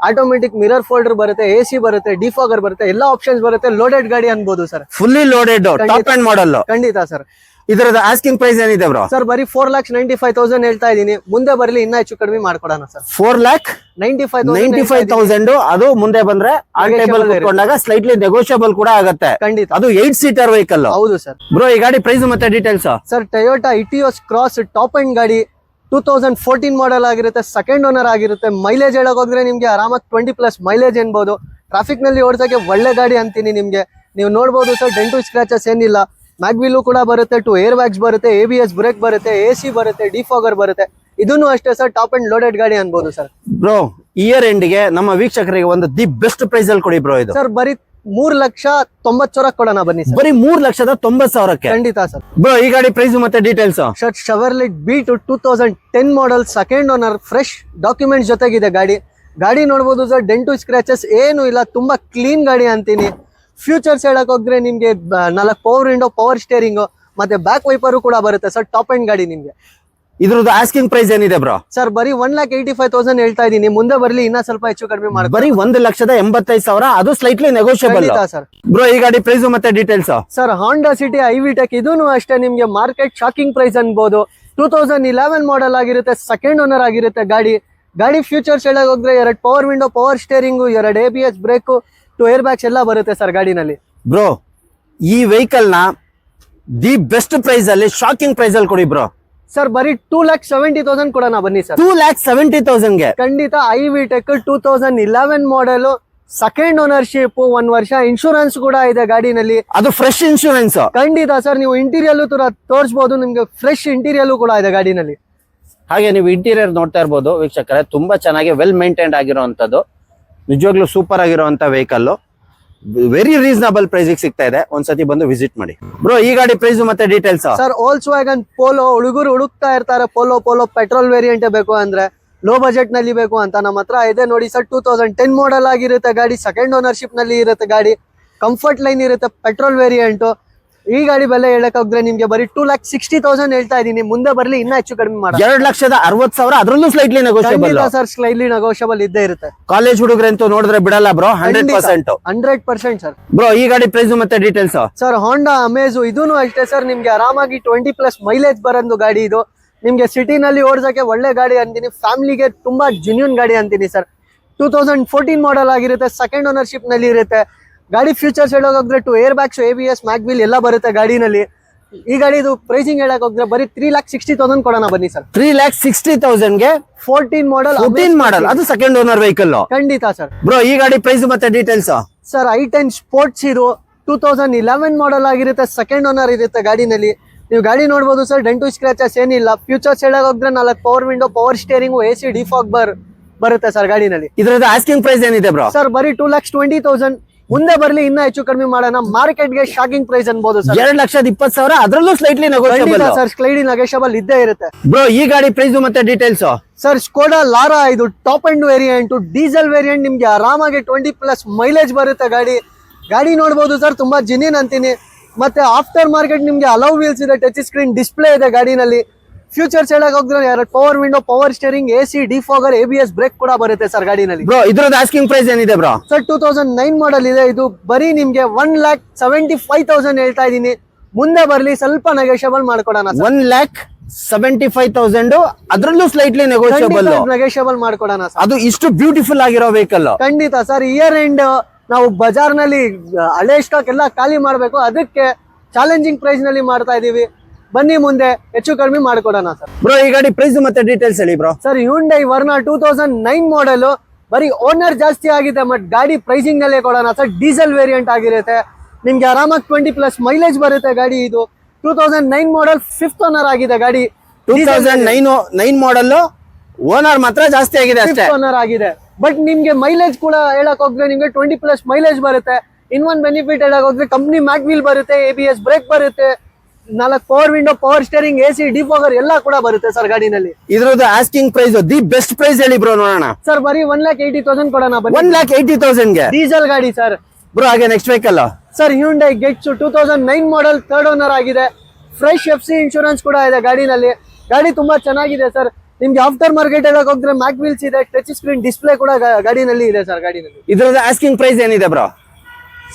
[SPEAKER 1] ಆಟೋಮೆಟಿಕ್ ಮಿರರ್ ಫೋಲ್ಡರ್ ಬರುತ್ತೆ, AC ಬರುತ್ತೆ, ಡಿಫಾಗರ್ ಬರುತ್ತೆ, ಎಲ್ಲ ಆಪ್ಷನ್ಸ್ ಬರುತ್ತೆ. ಲೋಡೆಡ್ ಗಾಡಿ ಅನ್ಬೋದು sir,
[SPEAKER 2] fully loaded top end model.
[SPEAKER 1] ಖಂಡಿತ ಸರ್.
[SPEAKER 2] ಇದರದ ಆಸ್ಕಿಂಗ್ ಪ್ರೈಸ್ ಏನಿದೆ ಬ್ರೋ?
[SPEAKER 1] ಸರ್ ಬರೀ 4,95,000 ಹೇಳ್ತಾ ಇದೀನಿ, ಮುಂದೆ ಬರಲಿ ಇನ್ನ ಹೆಚ್ಚು ಕಡಿಮೆ ಮಾಡ್ಕೊಡೋಣ ಸರ್.
[SPEAKER 2] 4,95,000, ಅದು ಮುಂದೆ ಬಂದ್ರೆ ಆನ್ ಟೇಬಲ್ ಕೂತ್ಕೊಂಡಾಗ ಸ್ಲೈಟ್ಲಿ ನೆಗೋಷಿಯಬಲ್ ಕೂಡ ಆಗುತ್ತೆ.
[SPEAKER 1] ಖಂಡಿತ.
[SPEAKER 2] ಅದು 8 ಸೀಟರ್ ವೆಹಿಕಲ್.
[SPEAKER 1] ಹೌದು ಸರ್.
[SPEAKER 2] ಬ್ರೋ ಈ ಗಾಡಿ ಪ್ರೈಸ್ ಮತ್ತೆ details?
[SPEAKER 1] Sir Toyota Etios cross top and ಗಾಡಿ, 2014 ಮಾಡೆಲ್ ಆಗಿರುತ್ತೆ, ಸೆಕೆಂಡ್ ಓನರ್ ಆಗಿರುತ್ತೆ. ಮೈಲೇಜ್ ಹೇಳಕ್ ಹೋದ್ರೆ ನಿಮ್ಗೆ ಆರಾಮಾಗಿ 20+ ಮೈಲೇಜ್ ಅನ್ಬೋದು. ಟ್ರಾಫಿಕ್ ನಲ್ಲಿ ಓಡಿಸೋಕೆ ಒಳ್ಳೆ ಗಾಡಿ ಅಂತೀನಿ ನಿಮ್ಗೆ. ನೀವು ನೋಡಬಹುದು ಸರ್, ಡೆಂಟು ಸ್ಕ್ರಾಚಸ್ ಏನಿಲ್ಲ. ಮ್ಯಾಗ್ವಿಲ್ ಕೂಡ ಬರುತ್ತೆ, 2 ಏರ್ ಬ್ಯಾಗ್ಸ್ ಬರುತ್ತೆ, ABS ಬ್ರೇಕ್ ಬರುತ್ತೆ, AC ಬರುತ್ತೆ, ಡಿಫಾಗರ್ ಬರುತ್ತೆ. ಇದನ್ನು ಅಷ್ಟೇ ಸರ್, ಟಾಪ್ ಅಂಡ್ ಲೋಡೆಡ್ ಗಾಡಿ ಅನ್ಬೋದು ಸರ್.
[SPEAKER 2] ಬ್ರೋ ಇಯರ್ ಎಂಡ್ ಗೆ ನಮ್ಮ ವೀಕ್ಷಕರಿಗೆ ಒಂದು ದಿ ಬೆಸ್ಟ್ ಪ್ರೈಸ್ ಅಲ್ಲಿ ಕೊಡಿ ಬ್ರೋ. ಇದು
[SPEAKER 1] ಸರ್ ಬರೀ 3,90,000 ಕೊಡೋಣ ಬನ್ನಿ ಸರ್.
[SPEAKER 2] ಬರೀ 3,90,000.
[SPEAKER 1] ಖಂಡಿತ ಸರ್.
[SPEAKER 2] ಬ್ರೋ ಈ ಗಾಡಿ ಪ್ರೈಸ್ ಮತ್ತೆ details?
[SPEAKER 1] Sir Chevrolet Beat 2010 model, second owner, fresh documents ಜೊತೆಗಿದೆ ಗಾಡಿ. ಗಾಡಿ ನೋಡಬಹುದು ಸರ್, ಡೆಂಟು ಸ್ಕ್ರಾಚಸ್ ಏನು ಇಲ್ಲ, ತುಂಬಾ ಕ್ಲೀನ್ ಗಾಡಿ ಅಂತೀನಿ. ಫ್ಯೂಚರ್ಸ್ ಹೇಳಕ್ ಹೋದ್ರೆ ನಿಮ್ಗೆ 4 ಪವರ್ ವಿಂಡೋ, ಪವರ್ ಸ್ಟೇರಿಂಗ್ ಮತ್ತೆ ಬ್ಯಾಕ್ ವೈಪರ್ ಕೂಡ ಬರುತ್ತೆ ಸರ್. ಟಾಪ್ ಅಂಡ್ ಗಾಡಿ ನಿಮ್ಗೆ.
[SPEAKER 2] ಇದ್ರದ್ದು ಆಸ್ಕಿಂಗ್ ಪ್ರೈಸ್ ಏನಿದೆ ಬ್ರೋ?
[SPEAKER 1] ಸರ್ ಬರೀ 1,85,000 ಹೇಳ್ತಾ ಇದೀನಿ, ಮುಂದೆ ಬರಲಿ ಇನ್ನ ಸ್ವಲ್ಪ ಹೆಚ್ಚು ಕಡಿಮೆ ಮಾಡಿ.
[SPEAKER 2] ಬರೀ 1,85,000, ಅದು ಸ್ಲೈಟ್ಲಿ ನೆಗೋಷಿಯಬಲ್
[SPEAKER 1] ಸರ್.
[SPEAKER 2] ಬ್ರೋ ಈ ಗಾಡಿ ಪ್ರೈಸ್ ಮತ್ತೆ details?
[SPEAKER 1] Sir Honda City IV Tech, ಇದನ್ನು ಅಷ್ಟೇ ನಿಮ್ಗೆ ಮಾರ್ಕೆಟ್ ಶಾಕಿಂಗ್ ಪ್ರೈಸ್ ಅನ್ಬೋದು. 2011 ಮಾಡೆಲ್ ಆಗಿರುತ್ತೆ, ಸೆಕೆಂಡ್ ಓನರ್ ಆಗಿರುತ್ತೆ ಗಾಡಿ. ಗಾಡಿ ಫ್ಯೂಚರ್ಸ್ ಹೇಳಕ್ ಹೋದ್ರೆ 2 power window, power steering, 2 ABS brake, 2 air bags ಎಲ್ಲ ಬರುತ್ತೆ ಸರ್ ಗಾಡಿನಲ್ಲಿ.
[SPEAKER 2] ಬ್ರೋ ಈ ವೆಹಿಕಲ್ ನ ದಿ ಬೆಸ್ಟ್ ಪ್ರೈಸ್ ಅಲ್ಲಿ, ಶಾಕಿಂಗ್ ಪ್ರೈಸ್ ಅಲ್ಲಿ ಕೊಡಿ ಬ್ರೋ.
[SPEAKER 1] ಸರ್ ಬರೀ 2,70,000 ಕೊಡೋಣ ಬನ್ನಿ ಸರ್.
[SPEAKER 2] 2,70,000 ಗೆ
[SPEAKER 1] ಖಂಡಿತ. IV Tech 2011 model, second ownership, 1 ವರ್ಷ ಇನ್ಶೂರೆನ್ಸ್ ಕೂಡ ಇದೆ ಗಾಡಿನಲ್ಲಿ.
[SPEAKER 2] ಅದು ಫ್ರೆಶ್ ಇನ್ಶೂರೆನ್ಸ್.
[SPEAKER 1] ಖಂಡಿತ ಸರ್. ನೀವು ಇಂಟೀರಿಯಲ್ ತೋರಿಸಬಹುದು, ನಿಮ್ಗೆ ಫ್ರೆಶ್ ಇಂಟೀರಿಯಲ್ ಕೂಡ ಇದೆ ಗಾಡಿನಲ್ಲಿ.
[SPEAKER 2] ಹಾಗೆ ನೀವು ಇಂಟೀರಿಯರ್ ನೋಡ್ತಾ ಇರ್ಬೋದು ವೀಕ್ಷಕರೇ, ತುಂಬಾ ಚೆನ್ನಾಗಿ ವೆಲ್ ಮೇಂಟೈನ್ಡ್ ಆಗಿರುವಂತದ್ದು. ನಿಜವಾಗ್ಲೂ ಸೂಪರ್ ಆಗಿರುವಂತ ವೆಹಿಕಲ್, ವೆರಿ ರೀಸನಬಲ್ ಪ್ರೈಸ್ ಸಿಗ್ತಾ ಇದೆ. ಒಂದ್ಸತಿ ಬಂದು ವಿಸಿಟ್ ಮಾಡಿ ಬ್ರೋ. ಈ ಗಾಡಿ ಪ್ರೈಸ್ ಮತ್ತೆ ಡೀಟೇಲ್ಸ್?
[SPEAKER 1] ಸರ್ Volkswagen ಪೋಲೋ, ಹುಡುಗರು ಹುಡುಕ್ತಾ ಇರ್ತಾರೆ ಪೋಲೋ ಪೆಟ್ರೋಲ್ ವೇರಿಯಂಟ್ ಬೇಕು ಅಂದ್ರೆ, ಲೋ ಬಜೆಟ್ ನಲ್ಲಿ ಬೇಕು ಅಂತ, ನಮ್ಮ ಹತ್ರ ಇದೆ ನೋಡಿ ಸರ್. 2010 ಮಾಡೆಲ್ ಆಗಿರುತ್ತೆ ಗಾಡಿ, ಸೆಕೆಂಡ್ ಓನರ್ಶಿಪ್ ನಲ್ಲಿ ಇರುತ್ತೆ ಗಾಡಿ. ಕಂಫರ್ಟ್ ಲೈನ್ ಇರುತ್ತೆ, ಪೆಟ್ರೋಲ್ ವೇರಿಯಂಟ್. ಈ ಗಾಡಿ ಬೆಲೆ ಹೇಳಕ್ ಹೋದ್ರೆ ನಿಮ್ಗೆ ಬರೀ 2,60,000 ಹೇಳ್ತಾ ಇದೀನಿ. ಮುಂದೆ ಬರ್ಲಿ ಇನ್ನ ಹೆಚ್ಚು ಕಡಿಮೆ ಮಾಡಿ
[SPEAKER 2] 2,60,000 ಅದ್ರಲ್ಲೂ slightly negotiable.
[SPEAKER 1] Sir slightly negotiable ಇದ್ದೇ ಇರುತ್ತೆ.
[SPEAKER 2] ಕಾಲೇಜ್ ಹುಡುಗರಂತೂ ನೋಡಿದ್ರೆ ಬಿಡಲ್ಲ ಬ್ರೋ. 100%
[SPEAKER 1] 100% ಸರ್.
[SPEAKER 2] ಬ್ರೋ ಈ ಗಾಡಿ ಪ್ರೈಸ್ ಮತ್ತೆ ಡೀಟೇಲ್ಸ್.
[SPEAKER 1] ಸರ್ ಹೋಂಡಾ ಅಮೇಜು ಇದೂನು ಅಷ್ಟೇ ಸರ್. ನಿಮ್ಗೆ ಆರಾಮಾಗಿ 20+ ಮೈಲೇಜ್ ಬರೋದು ಗಾಡಿ ಇದು. ನಿಮ್ಗೆ ಸಿಟಿನಲ್ಲಿ ಓಡಿಸಕ್ಕೆ ಒಳ್ಳೆ ಗಾಡಿ ಅಂತೀನಿ. ಫ್ಯಾಮಿಲಿಗೆ ತುಂಬಾ ಜೆನ್ಯೂನ್ ಗಾಡಿ ಅಂತೀನಿ ಸರ್. 2014 ಮಾಡೆಲ್ ಆಗಿರುತ್ತೆ. ಸೆಕೆಂಡ್ ಓನರ್ಶಿಪ್ ನಲ್ಲಿ ಇರುತ್ತೆ. ಗಾಡಿ ಫ್ಯೂಚರ್ಸ್ ಹೇಳೋದ್ರೆ 2 ಏರ್ ಬ್ಯಾಗ್ಸ್, ABS, ಮ್ಯಾಗ್ವಿಲ್ ಎಲ್ಲ ಬರುತ್ತೆ ಗಾಡಿನಲ್ಲಿ. ಈ ಗಾಡಿದು ಪ್ರೈಸಿಂಗ್ ಹೇಳಕ್ ಹೋದ್ರೆ ಬರೀ 3,60,000 ಕೊಡೋಣ ಬನ್ನಿ ಸರ್.
[SPEAKER 2] 3,60,000 ಗೆ
[SPEAKER 1] 14
[SPEAKER 2] ಮಾಡೆಲ್ ಅದು ಸೆಕೆಂಡ್ ಓನರ್ ವೆಹಿಕಲ್.
[SPEAKER 1] ಖಂಡಿತ ಸರ್.
[SPEAKER 2] ಬ್ರೋ ಈ ಗಾಡಿ ಪ್ರೈಸ್ ಮತ್ತೆ ಡೀಟೇಲ್ಸ್.
[SPEAKER 1] ಸರ್ i10 ಸ್ಪೋರ್ಟ್ಸ್ ಇದು 2011 ಮಾಡೆಲ್ ಆಗಿರುತ್ತೆ. ಸೆಕೆಂಡ್ ಓನರ್ ಇರುತ್ತೆ ಗಾಡಿನಲ್ಲಿ. ನೀವು ಗಾಡಿ ನೋಡಬಹುದು ಸರ್. ಡೆಂಟು ಸ್ಕ್ರಾಚಸ್ ಏನಿಲ್ಲ. ಫ್ಯೂಚರ್ಸ್ ಹೇಳಕ್ ಹೋದ್ರೆ 4 power window, power steering, AC defog ಬರುತ್ತೆ ಸರ್ ಗಾಡಿನಲ್ಲಿ.
[SPEAKER 2] ಇದ್ರದ್ದು ಆಸ್ಕಿಂಗ್ ಪ್ರೈಸ್ ಏನಿದೆ ಬ್ರೋ?
[SPEAKER 1] ಸರ್ ಬರೀ 2,20,000. ಮುಂದೆ ಬರ್ಲಿ ಇನ್ನ ಹೆಚ್ಚು ಕಡಿಮೆ ಮಾಡೋಣ. ಮಾರ್ಕೆಟ್ಗೆ ಶಾಕಿಂಗ್ ಪ್ರೈಸ್ ಅನ್ಬೋದು ಸರ್.
[SPEAKER 2] 2,20,000 ಅದ್ರಲ್ಲೂ ಸ್ಲೈಟ್ಲಿ ನೆಗೋಷಿಯಬಲ್
[SPEAKER 1] ಸರ್. ಸ್ಲೈಡ್ಲಿ ನೆಗೋಷಿಯಬಲ್ ಇದ್ದೇ ಇರುತ್ತೆ.
[SPEAKER 2] ಬ್ರೋ ಈ ಗಾಡಿ ಪ್ರೈಸ್ ಮತ್ತೆ ಡೀಟೇಲ್ಸ್.
[SPEAKER 1] ಸರ್ ಸ್ಕೋಡಾ ಲಾರಾ ಇದು top and variant, diesel variant. ನಿಮ್ಗೆ ಆರಾಮಾಗಿ 20+ ಮೈಲೇಜ್ ಬರುತ್ತೆ ಗಾಡಿ ನೋಡಬಹುದು ಸರ್. ತುಂಬಾ ಜೆನ್ಯೂನ್ ಅಂತೀನಿ. ಮತ್ತೆ ಆಫ್ಟರ್ ಮಾರ್ಕೆಟ್ ನಿಮ್ಗೆ ಅಲೌ ವೀಲ್ಸ್ ಇದೆ, ಟಚ್ ಸ್ಕ್ರೀನ್ ಡಿಸ್ಪ್ಲೇ ಇದೆ ಗಾಡಿನಲ್ಲಿ. ಫ್ಯೂಚರ್ಸ್ ಹೇಳಕ್ ಹೋದ್ರೆ 2 power window, power steering, AC defogger, ABS brake ಕೂಡ ಬರುತ್ತೆ ಸರ್ ಗಾಡಿನಲ್ಲಿ.
[SPEAKER 2] ಬ್ರೋ ಇದ್ರದ್ದು ಆಸ್ಕಿಂಗ್ ಪ್ರೈಸ್ ಏನಿದೆ ಬ್ರೋ?
[SPEAKER 1] ಸರ್ 2009 ಮಾಡೆಲ್ ಇದೆ ಇದು. ಬರೀ ನಿಮ್ಗೆ 1,75,000 ಹೇಳ್ತಾ ಇದೀನಿ. ಮುಂದೆ ಬರ್ಲಿ ಸ್ವಲ್ಪ ನೆಗೋಷಿಯಬಲ್ ಮಾಡ್ಕೊಡೋಣ.
[SPEAKER 2] 1,75,000 ಅದ್ರಲ್ಲೂ ಸ್ಲೈಟ್ಲಿ
[SPEAKER 1] ನೆಗೋಷಿಯಬಲ್ ಮಾಡ್ಕೊಡೋಣ.
[SPEAKER 2] ಅದು ಇಷ್ಟು ಬ್ಯೂಟಿಫುಲ್ ಆಗಿರೋ ವೆಹಿಕಲ್.
[SPEAKER 1] ಖಂಡಿತ ಸರ್. ಇಯರ್ ಎಂಡ್ ನಾವು ಬಜಾರ್ ನಲ್ಲಿ ಹಳೆ ಸ್ಟಾಕ್ ಎಲ್ಲ ಖಾಲಿ ಮಾಡ್ಬೇಕು. ಅದಕ್ಕೆ ಚಾಲೆಂಜಿಂಗ್ ಪ್ರೈಸ್ ನಲ್ಲಿ ಮಾಡ್ತಾ ಇದೀವಿ. ಬನ್ನಿ ಮುಂದೆ ಹೆಚ್ಚು ಕಡಿಮೆ ಮಾಡ್ಕೊಡೋಣ ಸರ್.
[SPEAKER 2] ಬ್ರೋ ಈ ಗಾಡಿ ಪ್ರೈಸ್ ಮತ್ತೆ ಡೀಟೇಲ್ಸ್ ಹೇಳಿ bro.
[SPEAKER 1] Sir Hyundai Verna 2009 model. ಬರೀ ಓನರ್ ಜಾಸ್ತಿ ಆಗಿದೆ ಬಟ್ ಗಾಡಿ ಪ್ರೈಸಿಂಗ್ ನಲ್ಲೇ ಕೊಡೋಣ ಸರ್. ಡೀಸೆಲ್ ವೇರಿಯಂಟ್ ಆಗಿರುತ್ತೆ. ನಿಮ್ಗೆ ಆರಾಮಾಗಿ 20+ ಮೈಲೇಜ್ ಬರುತ್ತೆ ಗಾಡಿ ಇದು. 2009 ಮಾಡೆಲ್ 5th ಓನರ್ ಆಗಿದೆ ಗಾಡಿ.
[SPEAKER 2] 2009 ಮಾಡೆಲ್ ಓನರ್ ಮಾತ್ರ ಜಾಸ್ತಿ ಆಗಿದೆ ಅಷ್ಟೇ.
[SPEAKER 1] ಓನರ್ ಆಗಿದೆ ಬಟ್ ನಿಮ್ಗೆ ಮೈಲೇಜ್ ಕೂಡ ಹೇಳಕ್ ಹೋದ್ರೆ ನಿಮ್ಗೆ 20+ ಮೈಲೇಜ್ ಬರುತ್ತೆ. ಇನ್ನೊಂದು ಬೆನಿಫಿಟ್ ಹೇಳಕ್ ಹೋದ್ರೆ ಕಂಪ್ನಿ ಮ್ಯಾಗ್ವಿಲ್ ಬರುತ್ತೆ, ABS ಬ್ರೇಕ್ ಬರುತ್ತೆ, 4 power window, power steering, AC defogger ಎಲ್ಲ ಕೂಡ ಬರುತ್ತೆ ಸರ್ ಗಾಡಿನಲ್ಲಿ.
[SPEAKER 2] ಇದ್ರದ್ದು asking price the best price ಹೇಳಿ ಬ್ರೋ ನೋಡೋಣ.
[SPEAKER 1] ಸರ್ ಬರೀ 1,80,000 ಕೊಡೋಣ.
[SPEAKER 2] 1,80,000 ಗೆ
[SPEAKER 1] ಡೀಸೆಲ್ ಗಾಡಿ ಸರ್.
[SPEAKER 2] ಬ್ರೋ ಹಾಗೆ next vehicle
[SPEAKER 1] sir Hyundai Getz 2009 model 3rd owner ಆಗಿದೆ. ಫ್ರೆಶ್ FC ಇನ್ಶೂರೆನ್ಸ್ ಕೂಡ ಇದೆ ಗಾಡಿನಲ್ಲಿ. ಗಾಡಿ ತುಂಬಾ ಚೆನ್ನಾಗಿದೆ ಸರ್. ನಿಮ್ಗೆ ಆಫ್ಟರ್ ಮಾರ್ಕೆಟ್ ಹೇಳಕ್ ಹೋದ್ರೆ ಮ್ಯಾಗ್ವಿಲ್ಸ್ ಇದೆ, ಟಚ್ ಸ್ಕ್ರೀನ್ ಡಿಸ್ಪ್ಲೇ ಕೂಡ ಗಾಡಿನಲ್ಲಿ ಇದೆ ಸರ್ ಗಾಡಿನಲ್ಲಿ.
[SPEAKER 2] ಇದ್ರದ್ದು ಆಸ್ಕಿಂಗ್ ಪ್ರೈಸ್ ಏನಿದೆ ಬ್ರೋ?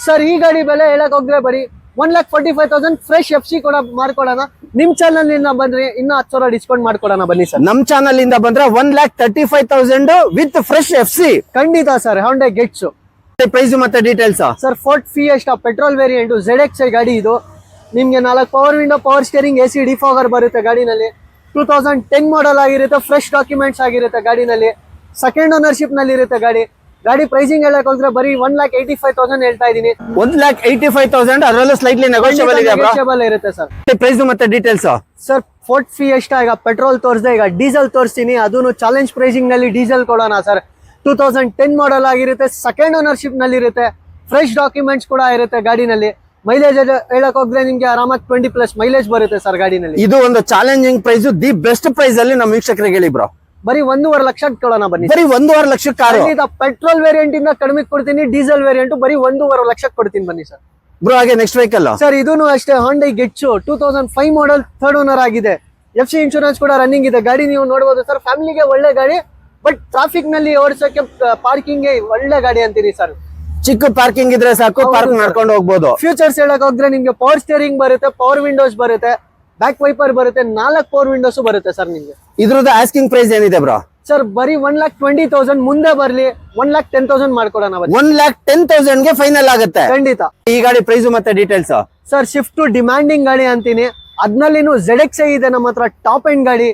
[SPEAKER 1] ಸರ್ ಈ ಗಾಡಿ ಬೆಲೆ ಹೇಳಕ್ ಹೋದ್ರೆ ಬರೀ 1,45,000 ಫ್ರೆಶ್ FC ಕೂಡ ಮಾಡ್ಕೊಡೋಣ. ನಿಮ್ ಚಾನಲ್ ಇಂದ ಬಂದ್ರೆ ಇನ್ನ 10,000 ಡಿಸ್ಕೌಂಟ್ ಮಾಡ್ಕೊಡೋಣ ಬನ್ನಿ ಸರ್.
[SPEAKER 2] ನಮ್ ಚಾನಲ್ ಇಂದ ಬಂದ್ರೆ 1,35,000 ವಿತ್ ಫ್ರೆಶ್ FC.
[SPEAKER 1] ಖಂಡಿತ ಸರ್. ಹ್ಯುಂಡೈ ಗೆಟ್ಸ್
[SPEAKER 2] ಪ್ರೈಸ್ ಮತ್ತೆ details.
[SPEAKER 1] Sir Ford fiesta petrol variant ZXi ಗಾಡಿ ಇದು. ನಿಮ್ಗೆ 4 power window, power steering, AC defogger ಬರುತ್ತೆ ಗಾಡಿನಲ್ಲಿ. 2010 ಮಾಡೆಲ್ ಆಗಿರುತ್ತೆ. ಫ್ರೆಶ್ ಡಾಕ್ಯುಮೆಂಟ್ಸ್ ಆಗಿರುತ್ತೆ ಗಾಡಿನಲ್ಲಿ. ಸೆಕೆಂಡ್ ಓನರ್ಶಿಪ್ ನಲ್ಲಿ ಇರುತ್ತೆ ಗಾಡಿ ಪ್ರೈಸಿಂಗ್ ಹೇಳಕ್ ಹೋದ್ರೆ ಬರೀ 1,85,000 ಹೇಳ್ತಾ ಇದೀನಿ.
[SPEAKER 2] 1,85,000 ಅದರಲ್ಲೂ ಸ್ಲೈಟ್ಲಿ ನೆಗೋಷಿಯಬಲ್
[SPEAKER 1] ಇರುತ್ತೆ ಸರ್.
[SPEAKER 2] ಪ್ರೈಸ್ ಮತ್ತೆ ಡೀಟೇಲ್ಸ್.
[SPEAKER 1] ಸರ್ ಫೋರ್ಡ್ ಫಿಯೆಸ್ಟಾ ಈಗ ಪೆಟ್ರೋಲ್ ತೋರಿಸಿದೆ, ಈಗ ಡೀಸೆಲ್ ತೋರಿಸ್ತೀನಿ. ಅದನ್ನು ಚಾಲೆಂಜ್ ಪ್ರೈಸಿಂಗ್ ನಲ್ಲಿ ಡೀಸೆಲ್ ಕೊಡೋಣ ಸರ್. 2010 ಮಾಡೆಲ್ ಆಗಿರುತ್ತೆ. ಸೆಕೆಂಡ್ ಓನರ್ಶಿಪ್ ನಲ್ಲಿ ಇರುತ್ತೆ. ಫ್ರೆಶ್ ಡಾಕ್ಯುಮೆಂಟ್ಸ್ ಕೂಡ ಇರುತ್ತೆ ಗಾಡಿನಲ್ಲಿ. ಮೈಲೇಜ್ ಹೇಳಕ್ ಹೋದ್ರೆ ನಿಮ್ಗೆ ಆರಾಮಾಗಿ 20+ ಮೈಲೇಜ್ ಬರುತ್ತೆ ಸರ್ ಗಾಡಿನಲ್ಲಿ.
[SPEAKER 2] ಇದು ಒಂದು challenging price, the best price ಅಲ್ಲಿ ನಮ್ಮ ವೀಕ್ಷಕರಿಗೆ ಹೇಳಿ ಬ್ರೋ.
[SPEAKER 1] ಬರೀ 1.5 ಲಕ್ಷ ಕೊಡೋಣ ಬನ್ನಿ.
[SPEAKER 2] ಬರೀ 1.5 ಲಕ್ಷ ಕಾರು.
[SPEAKER 1] ಪೆಟ್ರೋಲ್ ವೇರಿಯಂಟ್ ಇಂದ ಕಡಿಮೆ ಕೊಡ್ತೀನಿ. ಡೀಸೆಲ್ ವೇರಿಯಂಟ್ ಬರೀ 1.5 ಲಕ್ಷ ಕೊಡ್ತೀನಿ ಬನ್ನಿ ಸರ್.
[SPEAKER 2] ಬ್ರೋ ಹಾಗೆ ನೆಕ್ಸ್ಟ್ ವೆಹಿಕಲ್
[SPEAKER 1] ಸರ್ ಇದೂನು ಅಷ್ಟೇ. Hyundai gets 2005 model 3rd owner ಆಗಿದೆ. FC ಇನ್ಶೂರೆನ್ಸ್ ಕೂಡ ರನ್ನಿಂಗ್ ಇದೆ. ಗಾಡಿ ನೀವು ನೋಡಬಹುದು ಸರ್. ಫ್ಯಾಮಿಲಿಗೆ ಒಳ್ಳೆ ಗಾಡಿ. ಬಟ್ ಟ್ರಾಫಿಕ್ ನಲ್ಲಿ ಓಡಿಸೋಕೆ ಪಾರ್ಕಿಂಗ್ ಒಳ್ಳೆ ಗಾಡಿ ಅಂತೀರಿ ಸರ್.
[SPEAKER 2] ಚಿಕ್ಕ ಪಾರ್ಕಿಂಗ್ ಇದ್ರೆ ಸಾಕು, ಪಾರ್ಕ್ ಮಾಡ್ಕೊಂಡು ಹೋಗ್ಬೋದು.
[SPEAKER 1] ಫ್ಯೂಚರ್ಸ್ ಹೇಳಕ್ ಹೋದ್ರೆ ನಿಮ್ಗೆ ಪವರ್ ಸ್ಟೇರಿಂಗ್ ಬರುತ್ತೆ, ಪವರ್ ವಿಂಡೋಸ್ ಬರುತ್ತೆ, ಬ್ಯಾಕ್ ವೈಪರ್ ಬರುತ್ತೆ, 4 ಪವರ್ ವಿಂಡೋಸ್ ಬರುತ್ತೆ ಸರ್ ನಿಮ್ಗೆ.
[SPEAKER 2] ಇದ್ರದ್ದು ಆಸ್ಕಿಂಗ್ ಪ್ರೈಸ್ ಏನಿದೆ ಬ್ರೋ?
[SPEAKER 1] ಸರ್ ಬರೀ 1,20,000. ಮುಂದೆ ಬರ್ಲಿ 1,10,000 ಮಾಡ್ಕೊಡೋಣ.
[SPEAKER 2] 1,10,000 ಗೆ ಫೈನಲ್ ಆಗುತ್ತೆ
[SPEAKER 1] ಖಂಡಿತ.
[SPEAKER 2] ಈ ಗಾಡಿ ಪ್ರೈಸ್ ಮತ್ತೆ ಡೀಟೇಲ್ಸ್.
[SPEAKER 1] ಸರ್ ಶಿಫ್ಟ್ ಡಿಮ್ಯಾಂಡಿಂಗ್ ಗಾಡಿ ಅಂತೀನಿ. ಅದ್ನಲ್ಲಿನೂ ZXi ಇದೆ ನಮ್ಮ ಹತ್ರ, ಟಾಪ್ ಎಂಡ್ ಗಾಡಿ.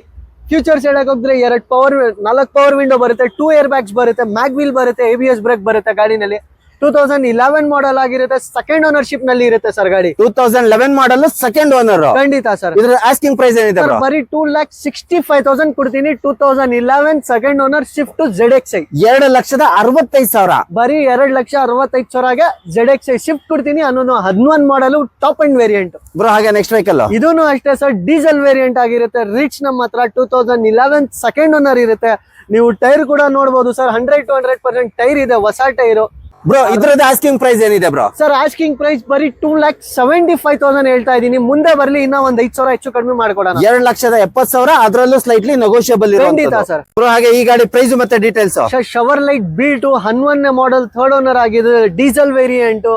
[SPEAKER 1] ಫ್ಯೂಚರ್ಸ್ ಹೇಳಕ್ ಹೋದ್ರೆ 4 ಪವರ್ ವಿಂಡೋ ಬರುತ್ತೆ, 2 ಏರ್ ಬ್ಯಾಗ್ಸ್ ಬರುತ್ತೆ, ಮ್ಯಾಗ್ವಿಲ್ ಬರುತ್ತೆ, ABS ಬ್ರೇಕ್ ಬರುತ್ತೆ ಗಾಡಿನಲ್ಲಿ. 2011 ಮಾಡೆಲ್ ಆಗಿರುತ್ತೆ. ಸೆಕೆಂಡ್ ಓನರ್ಶಿಪ್ ನಲ್ಲಿ ಇರುತ್ತೆ ಸರ್ ಗಾಡಿ.
[SPEAKER 2] 2011 ಮಾಡೆಲ್ ಸೆಕೆಂಡ್ ಓನರ್.
[SPEAKER 1] ಖಂಡಿತ ಸರ್.
[SPEAKER 2] ಇದ್ರ ಆಸ್ಕಿಂಗ್ ಪ್ರೈಸ್ ಏನಿದೆ ಬ್ರೋ?
[SPEAKER 1] ಬರೀ 2,65,000 ಕೊಡ್ತೀನಿ. 2011 ಸೆಕೆಂಡ್ ಓನರ್ ಶಿಫ್ಟ್ ZXi
[SPEAKER 2] 2,65,000.
[SPEAKER 1] ಬರೀ 2,65,000ಗೆ ZXi ಶಿಫ್ಟ್ ಕೊಡ್ತೀನಿ. ಅನ್ನೋದು 11 model top and variant.
[SPEAKER 2] Bro ಹಾಗೆ ನೆಕ್ಸ್ಟ್ ವೆಹಿಕಲ್
[SPEAKER 1] ಇದೂನು ಅಷ್ಟೇ ಸರ್. ಡೀಸೆಲ್ ವೇರಿಯಂಟ್ ಆಗಿರುತ್ತೆ. ರಿಚ್ ನಮ್ಮ ಹತ್ರ 2011 ಸೆಕೆಂಡ್ ಓನರ್ ಇರುತ್ತೆ. ನೀವು ಟೈರ್ ಕೂಡ ನೋಡಬಹುದು ಸರ್. 100 to 100% ಟೈರ್ ಇದೆ, ಹೊಸ ಟೈರು.
[SPEAKER 2] ಬ್ರೋ ಇದ್ರದ್ದು ಆಸ್ಕಿಂಗ್ ಪ್ರೈಸ್ ಏನಿದೆ ಬ್ರೋ?
[SPEAKER 1] ಸರ್ ಆಸ್ಕಿಂಗ್ ಪ್ರೈಸ್ ಬರೀ 2,75,000 ಹೇಳ್ತಾ ಇದೀನಿ. ಮುಂದೆ ಬರ್ಲಿ ಇನ್ನ ಒಂದ್ 5,000 ಹೆಚ್ಚು ಕಡಿಮೆ ಮಾಡ್ಕೊಡೋಣ.
[SPEAKER 2] 2,70,000 ಅದರಲ್ಲೂ ಸ್ಲೈಟ್ಲಿ ನೆಗೋಷಿಯಬಲ್
[SPEAKER 1] ಖಂಡಿತ ಸರ್.
[SPEAKER 2] ಬ್ರೋ ಹಾಗೆ ಈ ಗಾಡಿ ಪ್ರೈಸ್ ಮತ್ತೆ ಡೀಟೇಲ್ಸ್.
[SPEAKER 1] ಶವರ್ ಲೈಟ್ ಬಿಲ್ಟ್ 11ನೇ ಮಾಡೆಲ್ 3rd ಓನರ್ ಆಗಿದೆ, ಡೀಸೆಲ್ ವೇರಿಯಂಟ್,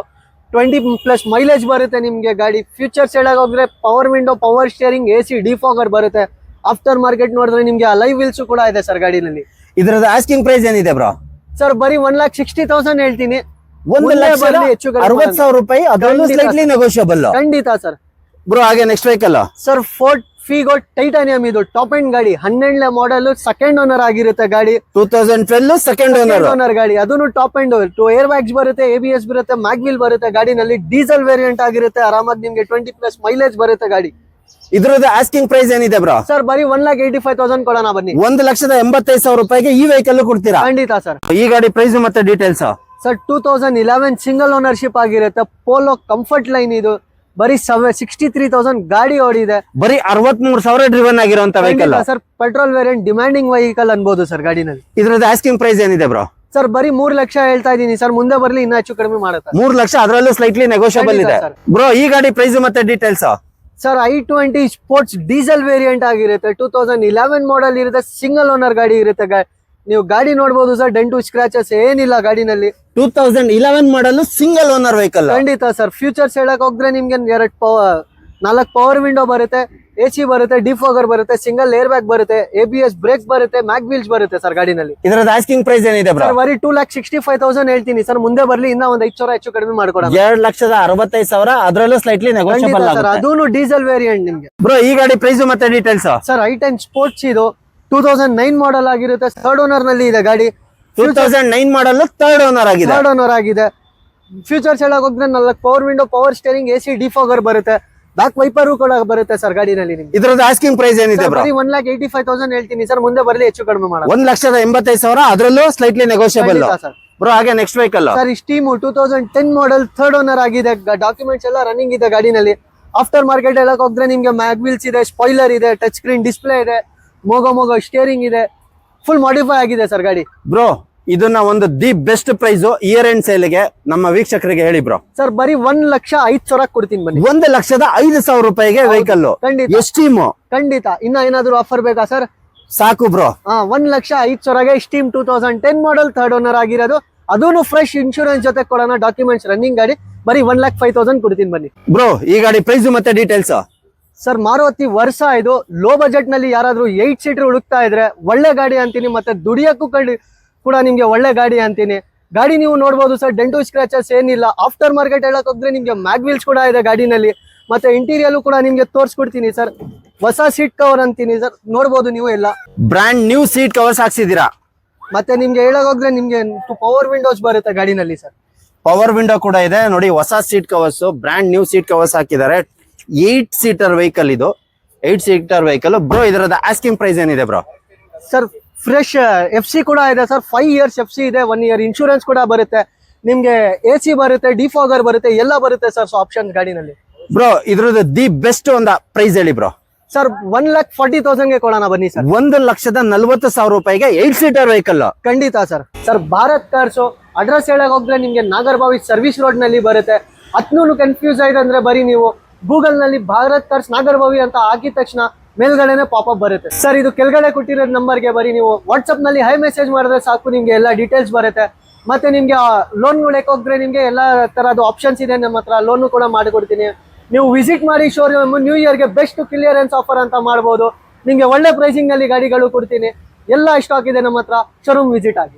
[SPEAKER 1] 20+ ಮೈಲೇಜ್ ಬರುತ್ತೆ ನಿಮ್ಗೆ. ಗಾಡಿ ಫ್ಯೂಚರ್ಸ್ ಹೇಳಕ್ ಹೋದ್ರೆ power window, power steering, AC defogger ಬರುತ್ತೆ. ಆಫ್ಟರ್ ಮಾರ್ಕೆಟ್ ನೋಡಿದ್ರೆ ನಿಮ್ಗೆ ಅಲೈ ವೀಲ್ಸ್ ಕೂಡ ಇದೆ ಸರ್ ಗಾಡಿನಲ್ಲಿ.
[SPEAKER 2] ಇದ್ರದ್ದು ಆಸ್ಕಿಂಗ್ ಪ್ರೈಸ್ ಏನಿದೆ ಬ್ರೋ?
[SPEAKER 1] ಸರ್ ಬರೀ 1,60,000 ಹೇಳ್ತೀನಿ.
[SPEAKER 2] 1,60,000 ರೂಪಾಯಿ, ಅದರಲ್ಲೂ ಸ್ಲೈಟ್ಲಿ ನೆಗೋಷಿಯಬಲ್.
[SPEAKER 1] ಖಂಡಿತ ಸರ್.
[SPEAKER 2] ಬ್ರೋ ಹಾಗೆ next vehicle
[SPEAKER 1] sir Ford Figo titanium, ಇದು ಟಾಪ್ ಎಂಡ್ ಗಾಡಿ, 12ನೇ ಮಾಡೆಲ್, 2nd ಓನರ್ ಆಗಿರುತ್ತೆ ಗಾಡಿ.
[SPEAKER 2] 2012 ಸೆಕೆಂಡ್ ಓನರ್
[SPEAKER 1] ಗಾಡಿ, ಅದನ್ನು ಟಾಪ್ ಎಂಡ್. 2 ಏರ್ ಬ್ಯಾಗ್ಸ್ ಬರುತ್ತೆ, ABS ಬರುತ್ತೆ, ಮ್ಯಾಗ್ವಿಲ್ ಬರುತ್ತೆ ಗಾಡಿನಲ್ಲಿ. ಡೀಸೆಲ್ ವೇರಿಯಂಟ್ ಆಗಿರುತ್ತೆ, ಆರಾಮಾಗಿ ನಿಮ್ಗೆ 20+ ಮೈಲೇಜ್ ಬರುತ್ತೆ ಗಾಡಿ.
[SPEAKER 2] ಇದ್ರದ್ದು ಆಸ್ಕಿಂಗ್ ಪ್ರೈಸ್ ಏನಿದೆ ಬ್ರೋ?
[SPEAKER 1] ಸರ್ ಬರೀ 1,85,000 ಕೊಡೋಣ ಬನ್ನಿ.
[SPEAKER 2] 1,85,000 ರೂಪಾಯಿಗೆ ಈ ವೆಹಿಕಲ್ ಕೊಡ್ತೀರಾ?
[SPEAKER 1] ಖಂಡಿತ ಸರ್.
[SPEAKER 2] ಈ ಗಾಡಿ ಪ್ರೈಸ್ ಮತ್ತೆ ಡೀಟೇಲ್ಸ್.
[SPEAKER 1] ಸರ್ 2011 ಸಿಂಗಲ್ ಓನರ್ಶಿಪ್ ಆಗಿರುತ್ತೆ, ಪೋಲೋ ಕಂಫರ್ಟ್ ಲೈನ್. ಇದು ಬರೀ 63,000 ಗಾಡಿ ಓಡಿದೆ.
[SPEAKER 2] ಬರೀ 63,000 ಡ್ರಿವನ್ ಆಗಿರುವಂತ vehicle
[SPEAKER 1] sir. Petrol variant, demanding vehicle ಅನ್ಬೋದು ಸರ್ ಗಾಡಿನಲ್ಲಿ.
[SPEAKER 2] ಇದ್ರದ್ದು ಆಸ್ಕಿಂಗ್ ಪ್ರೈಸ್ ಏನಿದೆ ಬ್ರೋ?
[SPEAKER 1] ಸರ್ ಬರೀ 3 ಲಕ್ಷ ಹೇಳ್ತಾ ಇದೀನಿ ಸರ್. ಮುಂದೆ ಬರ್ಲಿ ಇನ್ನ ಹೆಚ್ಚು ಕಡಿಮೆ ಮಾಡುತ್ತೆ.
[SPEAKER 2] 3 ಲಕ್ಷ, ಅದರಲ್ಲೂ ಸ್ಲೈಟ್ಲಿ ನೆಗೋಷಿಯಬಲ್ ಇದೆ. ಬ್ರೋ ಈ ಗಾಡಿ ಪ್ರೈಸ್ ಮತ್ತೆ details.
[SPEAKER 1] Sir I20 sports diesel variant ಆಗಿರುತ್ತೆ, 2011 ಮಾಡೆಲ್ ಇರುತ್ತೆ, ಸಿಂಗಲ್ ಓನರ್ ಗಾಡಿ ಇರುತ್ತೆ. ನೀವು ಗಾಡಿ ನೋಡಬಹುದು ಸರ್, ಡೆಂಟು ಸ್ಕ್ರಾಚಸ್ ಏನಿಲ್ಲ ಗಾಡಿನಲ್ಲಿ.
[SPEAKER 2] 2011 ಮಾಡಲ್ ಸಿಂಗಲ್ ಓನರ್ ವೆಹಿಕಲ್.
[SPEAKER 1] ಖಂಡಿತ ಸರ್. ಫ್ಯೂಚರ್ಸ್ ಹೇಳಕ್ ಹೋದ್ರೆ ನಿಮ್ಗೆ 4 ಪವರ್ ವಿಂಡೋ ಬರುತ್ತೆ, AC ಬರುತ್ತೆ, ಡಿಫಾಗರ್ ಬರುತ್ತೆ, ಸಿಂಗಲ್ ಏರ್ ಬ್ಯಾಗ್ ಬರುತ್ತೆ, ABS ಬ್ರೇಕ್ ಬರುತ್ತೆ, ಮ್ಯಾಗ್ವಿಲ್ಸ್ ಬರುತ್ತೆ ಸರ್ ಗಾಡಿನಲ್ಲಿ.
[SPEAKER 2] ಇದರ ಆಸ್ಕಿಂಗ್ ಪ್ರೈಸ್ ಏನಿದೆ ಬ್ರೋ?
[SPEAKER 1] ಬರೀ 2,65,000 ಹೇಳ್ತೀನಿ ಸರ್. ಮುಂದೆ ಬರ್ಲಿ ಇನ್ನ ಒಂದ್ 5,000 ಹೆಚ್ಚು ಕಡಿಮೆ ಮಾಡ್ಕೊಡೋಣ.
[SPEAKER 2] 2,65,000, ಅದರಲ್ಲೂ ಸ್ಲೈಟ್ಲಿ ನೆಗೋಷಿಯಬಲ್
[SPEAKER 1] ಸರ್. ಅದೂನು ಡೀಸೆಲ್ ವೇರಿಯಂಟ್ ನಿಮ್ಗೆ.
[SPEAKER 2] ಬ್ರೋ ಈ ಗಾಡಿ ಪ್ರೈಸ್ ಮತ್ತೆ ಡೀಟೇಲ್ಸ್.
[SPEAKER 1] ಸರ್ I10 ಸ್ಪೋರ್ಟ್ಸ್, ಇದು 2009 ಮಾಡೆಲ್ ಆಗಿರುತ್ತೆ, 3rd ಓನರ್ ನಲ್ಲಿ ಇದೆ ಗಾಡಿ.
[SPEAKER 2] 2009 ಮಾಡಲ್ 3rd ಓನರ್ ಆಗಿದೆ.
[SPEAKER 1] 3rd ಓನರ್ ಆಗಿದೆ. ಫ್ಯೂಚರ್ಸ್ ಹೇಳಕ್ ಹೋದ್ರೆ 4 power window, power steering, AC defogger ಬರುತ್ತೆ, ಬ್ಯಾಕ್ ವೈಪರ್ ಕೂಡ ಬರುತ್ತೆ ಸರ್ ಗಾಡಿನಲ್ಲಿ ನಿಮ್ಗೆ.
[SPEAKER 2] ಇದ್ರದ್ದು ಆಸ್ಕಿಂಗ್ ಪ್ರೈಸ್ ಏನಿದೆ ಬ್ರೋ?
[SPEAKER 1] 1,85,000 ಹೇಳ್ತೀನಿ ಸರ್. ಮುಂದೆ ಬರ್ಲಿ ಹೆಚ್ಚು ಕಡಿಮೆ ಮಾಡೋಣ.
[SPEAKER 2] 1,85,000, ಅದರಲ್ಲೂ ಸ್ಲೈಟ್ಲಿ ನೆಗೋಷಿಯಬಲ್
[SPEAKER 1] ಸರ್.
[SPEAKER 2] ಬ್ರೋ ಹಾಗೆ next vehicle.
[SPEAKER 1] Sir steam 2010 model 3rd owner ಆಗಿದೆ. ಡಾಕ್ಯುಮೆಂಟ್ಸ್ ಎಲ್ಲ ರನ್ನಿಂಗ್ ಇದೆ ಗಾಡಿನಲ್ಲಿ. ಆಫ್ಟರ್ ಮಾರ್ಕೆಟ್ ಹೇಳಕ್ ಹೋದ್ರೆ ನಿಮ್ಗೆ ಮ್ಯಾಗ್ವಿಲ್ಸ್ ಇದೆ, ಸ್ಪಾಯ್ಲರ್ ಇದೆ, ಟಚ್ ಸ್ಕ್ರೀನ್ ಡಿಸ್ಪ್ಲೇ ಇದೆ, ಮೊಗೊ ಸ್ಟೇರಿಂಗ್ ಇದೆ, ಫುಲ್ ಮಾಡಿಫೈ ಆಗಿದೆ ಸರ್ ಗಾಡಿ.
[SPEAKER 2] ಬ್ರೋ ಇದನ್ನ ಒಂದು the best price year end ಸೇಲ್ಗೆ ನಮ್ಮ ವೀಕ್ಷಕರಿಗೆ ಹೇಳಿ ಬ್ರೋ.
[SPEAKER 1] ಸರ್ ಬರೀ 1,05,000 ಕೊಡ್ತೀನಿ ಬನ್ನಿ.
[SPEAKER 2] 1,05,000 ರೂಪಾಯಿಗೆ ವೆಹಿಕಲ್.
[SPEAKER 1] ಖಂಡಿತ.
[SPEAKER 2] ಎಸ್ಟೀಮ್.
[SPEAKER 1] ಖಂಡಿತ. ಇನ್ನ ಏನಾದ್ರು ಆಫರ್ ಬೇಕಾ ಸರ್?
[SPEAKER 2] ಸಾಕು ಬ್ರೋ.
[SPEAKER 1] 1,05,000ಗೆ ಸ್ಟೀಮ್ 2010 ಮಾಡೆಲ್ 3rd ಓನರ್ ಆಗಿರೋದು, ಅದೂನು ಫ್ರೆಶ್ ಇನ್ಶೂರೆನ್ಸ್ ಜೊತೆ ಕೊಡೋಣ, ಡಾಕ್ಯುಮೆಂಟ್ಸ್ ರನ್ನಿಂಗ್ ಗಾಡಿ. ಬರೀ 1,05,000 ಕೊಡ್ತೀನಿ ಬನ್ನಿ.
[SPEAKER 2] ಬ್ರೋ ಈ ಗಾಡಿ ಪ್ರೈಸ್ ಮತ್ತೆ ಡೀಟೇಲ್ಸ್.
[SPEAKER 1] ಸರ್ ಮಾರುತಿ ವರ್ಷ, ಇದು ಲೋ ಬಜೆಟ್ ನಲ್ಲಿ ಯಾರಾದ್ರೂ 8 ಸೀಟರ್ ಹುಡುಕ್ತಾ ಇದ್ರೆ ಒಳ್ಳೆ ಗಾಡಿ ಅಂತೀನಿ. ಮತ್ತೆ ದುಡಿಯಕ್ಕೂ ಕೂಡ ನಿಮ್ಗೆ ಒಳ್ಳೆ ಗಾಡಿ ಅಂತೀನಿ. ಗಾಡಿ ನೀವು ನೋಡಬಹುದು ಸರ್, ಡೆಂಟು ಸ್ಕ್ರಾಚಸ್ ಏನಿಲ್ಲ. ಆಫ್ಟರ್ ಮಾರ್ಕೆಟ್ ಹೇಳಕ್ ಹೋದ್ರೆ ನಿಮ್ಗೆ ಮ್ಯಾಗ್ವಿಲ್ಸ್ ಕೂಡ ಇದೆ ಗಾಡಿನಲ್ಲಿ. ಮತ್ತೆ ಇಂಟೀರಿಯರ್ ಕೂಡ ನಿಮ್ಗೆ ತೋರಿಸ್ಕೊಡ್ತೀನಿ ಸರ್. ಹೊಸ ಸೀಟ್ ಕವರ್ ಅಂತೀನಿ ಸರ್, ನೋಡಬಹುದು ನೀವು ಎಲ್ಲ.
[SPEAKER 2] ಬ್ರಾಂಡ್ ನ್ಯೂ ಸೀಟ್ ಕವರ್ಸ್ ಹಾಕ್ಸಿದೀರಾ.
[SPEAKER 1] ಮತ್ತೆ ನಿಮ್ಗೆ ಹೇಳಕ್ ಹೋದ್ರೆ ನಿಮ್ಗೆ ಪವರ್ ವಿಂಡೋಸ್ ಬರುತ್ತೆ ಗಾಡಿನಲ್ಲಿ ಸರ್.
[SPEAKER 2] ಪವರ್ ವಿಂಡೋ ಕೂಡ ಇದೆ ನೋಡಿ. ಹೊಸ seat covers, brand new seat covers ಹಾಕಿದ್ದಾರೆ. 8 ಸೀಟರ್ ವೆಹಿಕಲ್ ಇದು, 8 ಸೀಟರ್ ವೆಹಿಕಲ್. ಬ್ರೋ ಇದರದ ಆಸ್ಕಿಂಗ್ ಪ್ರೈಸ್ ಏನಿದೆ ಬ್ರೋ?
[SPEAKER 1] ಸರ್ ಫ್ರೆಶ್ FC ಕೂಡ ಇದೆ ಸರ್. 5 ಇಯರ್ಸ್ FC ಇದೆ, 1 ಇಯರ್ ಇನ್ಶೂರೆನ್ಸ್ ಕೂಡ ಬರುತ್ತೆ ನಿಮ್ಗೆ. AC ಬರುತ್ತೆ, ಡಿಫಾಗರ್ ಬರುತ್ತೆ, ಎಲ್ಲ ಬರುತ್ತೆ ಸರ್ ಆಪ್ಷನ್ ಗಾಡಿನಲ್ಲಿ.
[SPEAKER 2] ಬ್ರೋ ಇದ್ರದ್ದು ದಿ ಬೆಸ್ಟ್ ಒಂದು ಪ್ರೈಸ್ ಹೇಳಿ ಬ್ರೋ.
[SPEAKER 1] ಸರ್ 1,40,000ಗೆ ಕೊಡೋಣ ಬನ್ನಿ ಸರ್.
[SPEAKER 2] 1,40,000 ರೂಪಾಯಿಗೆ 8 ಸೀಟರ್ ವೆಹಿಕಲ್.
[SPEAKER 1] ಖಂಡಿತ sir. Sir Bharat cars address ಹೇಳಕ್ ಹೋದ್ರೆ ನಿಮ್ಗೆ ನಾಗರಬಾವಿ ಸರ್ವಿಸ್ ರೋಡ್ ನಲ್ಲಿ ಬರುತ್ತೆ. ಅದ್ನೂ ಕನ್ಫ್ಯೂಸ್ ಆಗಿದೆ ಅಂದ್ರೆ ಬರೀ ನೀವು ಗೂಗಲ್ ನಲ್ಲಿ ಭಾರತ್ ಕಾರ್ಸ್ ನಾಗರಬಾವಿ ಅಂತ ಹಾಕಿದ ತಕ್ಷಣ ಮೇಲ್ಗಡೆನೆ ಪಾಪಪ್ ಬರುತ್ತೆ ಸರ್. ಇದು ಕೆಳಗಡೆ ಕೊಟ್ಟಿರೋ ನಂಬರ್ಗೆ ಬರೀ ನೀವು ವಾಟ್ಸ್ಆಪ್ ನಲ್ಲಿ ಹೈ ಮೆಸೇಜ್ ಮಾಡಿದ್ರೆ ಸಾಕು, ನಿಮ್ಗೆ ಎಲ್ಲ ಡೀಟೇಲ್ಸ್ ಬರುತ್ತೆ. ಮತ್ತೆ ನಿಮ್ಗೆ ಲೋನ್ ಹೋದ್ರೆ ನಿಮ್ಗೆ ಎಲ್ಲ ತರಹದ ಆಪ್ಷನ್ಸ್ ಇದೆ ನಮ್ಮ ಹತ್ರ. ಲೋನ್ ಕೂಡ ಮಾಡಿಕೊಡ್ತೀನಿ. ನೀವು ವಿಸಿಟ್ ಮಾಡಿ ಶೋರೂಮ್. ನ್ಯೂ ಇಯರ್ಗೆ ಬೆಸ್ಟ್ ಕ್ಲಿಯರೆನ್ಸ್ ಆಫರ್ ಅಂತ ಮಾಡ್ಬೋದು. ನಿಮ್ಗೆ ಒಳ್ಳೆ ಪ್ರೈಸಿಂಗ್ ನಲ್ಲಿ ಗಾಡಿಗಳು ಕೊಡ್ತೀನಿ. ಎಲ್ಲ ಸ್ಟಾಕ್ ಇದೆ ನಮ್ಮ ಹತ್ರ. ಶೋರೂಮ್ ವಿಸಿಟ್ ಆಗಿ.